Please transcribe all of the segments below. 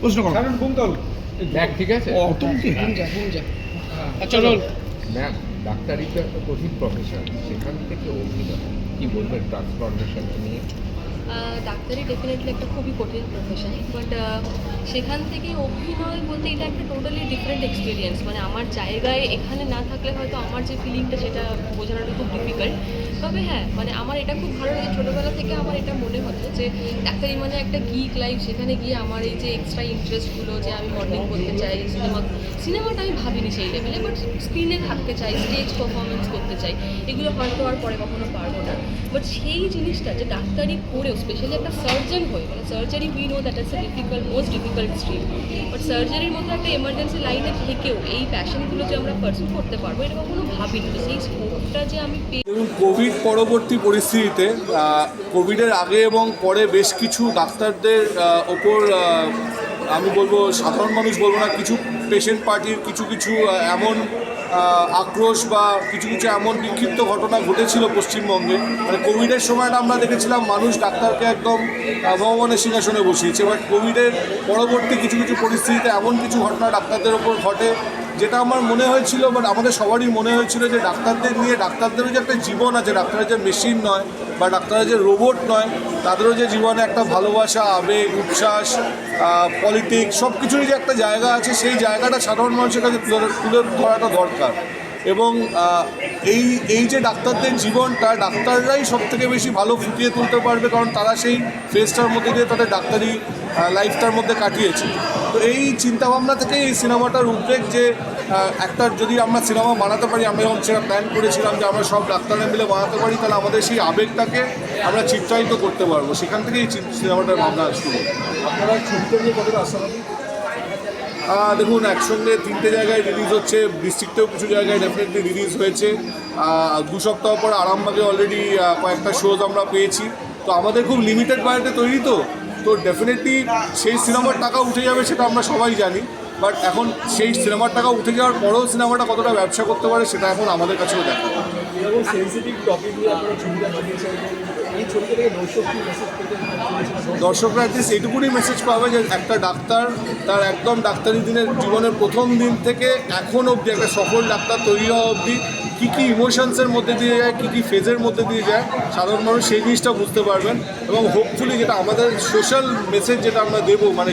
প্রশ্ন করো। দেখ ঠিক আছে চলো। ম্যাম, ডাক্তারি তো একটা কঠিন প্রফেশন, সেখান থেকে অভিনয় কি বলবেন ট্রান্সফরমেশনটা নিয়ে? ডাক্তারি ডেফিনেটলি একটা খুবই কঠিন প্রফেশন, বাট সেখান থেকে অভিনয় বলতে এটা একটা টোটালি ডিফারেন্ট এক্সপিরিয়েন্স। মানে আমার জায়গায় এখানে না থাকলে হয়তো আমার যে ফিলিংটা সেটা বোঝানোটা খুব ডিফিকাল্ট। তবে হ্যাঁ, মানে আমার এটা খুব ভালো লাগে, ছোটোবেলা থেকে আমার এটা মনে হতো যে ডাক্তারি মানে একটা গিক লাইফ। সেখানে গিয়ে আমার এই যে এক্সট্রা ইন্টারেস্টগুলো, যে আমি মডেলিং করতে চাই, সিনেমাটা আমি ভাবিনি সেই লেভেলে, বাট স্ক্রিনে থাকতে চাই, স্টেজ পারফরমেন্স করতে চাই, এগুলো হয়তো আর পরে কখনো পারবো না। বাট সেই জিনিসটা যে ডাক্তারি করেও, স্পেশালি একটা সার্জন হয়ে, মানে surgery we know that is a difficult, most difficult stream, but সার্জারির মধ্যে একটা এমার্জেন্সি লাইনে থেকেও এই প্যাশনগুলো যে আমরা পার্সু করতে পারবো, এটা কখনো ভাবিনি। তো সেই স্কোপটা যে আমি এবং কোভিড পরবর্তী পরিস্থিতিতে কোভিডের আগে এবং পরে বেশ কিছু ডাক্তারদের ওপর আমি বলবো, সাধারণ মানুষ বলবো না, কিছু পেশেন্ট পার্টির কিছু এমন আক্রোশ বা কিছু এমন বিক্ষিপ্ত ঘটনা ঘটেছিল পশ্চিমবঙ্গে। মানে কোভিডের সময়টা আমরা দেখেছিলাম মানুষ ডাক্তারকে একদম ভগবানের সিংহাসনে বসিয়েছে, বাট কোভিডের পরবর্তী কিছু পরিস্থিতিতে এমন কিছু ঘটনা ডাক্তারদের ওপর ঘটে যেটা আমার মনে হয়েছিল, বাট আমাদের সবারই মনে হয়েছিল যে ডাক্তারদের নিয়ে, ডাক্তারদেরও যে একটা জীবন আছে, ডাক্তারের যে মেশিন নয় বা ডাক্তারের যে রোবট নয়, তাদেরও যে জীবনে একটা ভালোবাসা, আবেগ, উচ্ছ্বাস, পলিটিক্স সব কিছুরই যে একটা জায়গা আছে, সেই জায়গাটা সাধারণ মানুষের কাছে তুলে ধরাটা দরকার। এবং এই যে ডাক্তারদের জীবনটা, ডাক্তাররাই সবথেকে বেশি ভালো ফুটিয়ে তুলতে পারবে, কারণ তারা সেই ফেজটার মধ্যে দিয়ে তাদের ডাক্তারি লাইফটার মধ্যে কাটিয়েছে। তো এই চিন্তাভাবনা থেকে এই সিনেমাটার উদ্বেগ যে একটা যদি আমরা সিনেমা বানাতে পারি, আমরা যখন সেটা প্ল্যান করেছিলাম যে আমরা সব ডাক্তাররা মিলে বানাতে পারি, তাহলে আমাদের সেই আবেগটাকে আমরা চিত্রায়িত করতে পারবো। সেখান থেকে এই সিনেমাটার ভাবনা শুরু। আপনারা ছবিটা নিয়ে কতটা আশাবাদী? দেখুন, একসঙ্গে 3টে জায়গায় রিলিজ হচ্ছে, ডিস্ট্রিক্টেও কিছু জায়গায় ডেফিনেটলি রিলিজ হয়েছে। 2 সপ্তাহ পর আরামবাগে অলরেডি কয়েকটা শোজ আমরা পেয়েছি। তো আমাদের খুব লিমিটেড বাজেটে তৈরি, তো ডেফিনেটলি সেই সিনেমার টাকা উঠে যাবে সেটা আমরা সবাই জানি, বাট এখন সেই সিনেমার টাকা উঠে যাওয়ার পরেও সিনেমাটা কতটা ব্যবসা করতে পারে সেটা এখন আমাদের কাছেও দেখা। এরকম সেন্সিটিভ টপিক নিয়ে আপনারা ছবিটা বানিয়েছেন, এই ছবিটা থেকে দর্শকরা অ্যাটলিস্ট এইটুকুনি মেসেজ পাবে যে একটা ডাক্তার তার একদম ডাক্তারি দিনের জীবনের প্রথম দিন থেকে এখন অবধি, একটা সফল ডাক্তার তৈরি হওয়া অবধি কী ইমোশনসের মধ্যে দিয়ে যায়, কী ফেজের মধ্যে দিয়ে যায়, সাধারণ মানুষ সেই জিনিসটা বুঝতে পারবেন। এবং হোপফুলি যেটা আমাদের সোশ্যাল মেসেজ যেটা আমরা দেবো, মানে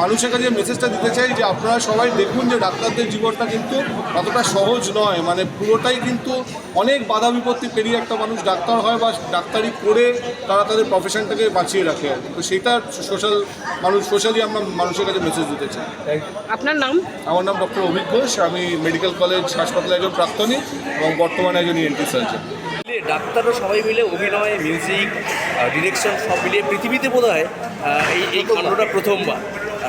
মানুষের কাছে মেসেজটা দিতে চাই যে আপনারা সবাই দেখুন যে ডাক্তারদের জীবনটা কিন্তু অতটা সহজ নয়, মানে পুরোটাই কিন্তু অনেক বাধা বিপত্তি পেরিয়ে একটা মানুষ ডাক্তার হয় বা ডাক্তারি করে তারা তাদের প্রফেশনটাকে বাঁচিয়ে রাখে। তো সেটা সোশ্যালি আমরা মানুষের কাছে মেসেজ দিতে চাই। আপনার নাম? আমার নাম ডক্টর অভিক ঘোষ, আমি মেডিকেল কলেজ হাসপাতালে একজন প্রাক্তনী এবং বর্তমানে একজন ENT সার্জন। ডাক্তাররা সবাই মিলে অভিনয়, মিউজিক, ডিরেকশন সব মিলিয়ে পৃথিবীতে বোধ হয় এই কাণ্ডটা প্রথমবার।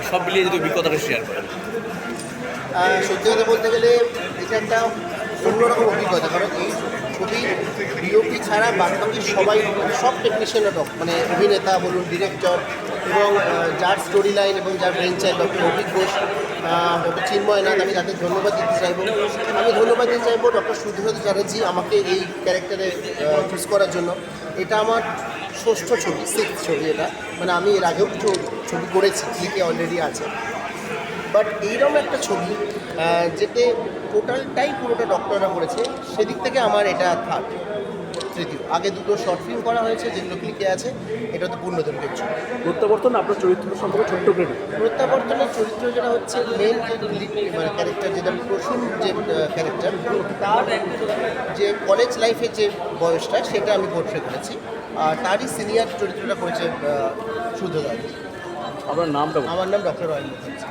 সব মিলিয়ে যদি অভিজ্ঞতাটা শেয়ার করেন। সত্যি কথা বলতে গেলে এটা একটা অন্যরকম অভিজ্ঞতা, কারণ এই ছবি ডিওপি ছাড়া বাকি সবাই, সব টেকনিশিয়ানরা, মানে অভিনেতা বলুন, ডিরেক্টর এবং যার স্টোরি লাইন এবং যার brain child doctor Avik Ghosh, doctor Chinmoynath, আমি তাদের ধন্যবাদ দিতে চাইবো। আমি ধন্যবাদ দিতে চাইবো ডক্টর সুব্রত চ্যাটার্জি আমাকে এই ক্যারেক্টারে চুজ করার জন্য। এটা আমার 6ষ্ঠ ছবি, 6th ছবি এটা, মানে আমি এর আগেও কিছু ছবি করেছি, ক্লিকে অলরেডি আছে, বাট এইরকম একটা ছবি যেতে টোটালটাই পুরোটা ডক্টররা করেছে, সেদিক থেকে আমার এটা তৃতীয়। আগে 2টো শর্ট ফিল্ম করা হয়েছে যেগুলো ক্লিকে আছে, এটা তো পূর্ণদৈর্ঘ্যের ছবি। প্রত্যাবর্তন আপনার চরিত্র সম্পর্কে ছোট্ট ক্রেডিট। প্রত্যাবর্তনের চরিত্র যেটা হচ্ছে মেন যে মানে ক্যারেক্টার, যেটা প্রসূন যে ক্যারেক্টার, তার যে কলেজ লাইফে যে বয়সটা সেটা আমি পোর্ট্রে করেছি, আর তারই সিনিয়র চরিত্রটা করেছে শুদ্ধদার। আপনার নামটা? আমার নাম ডক্টর অয়ন মুখার্জি।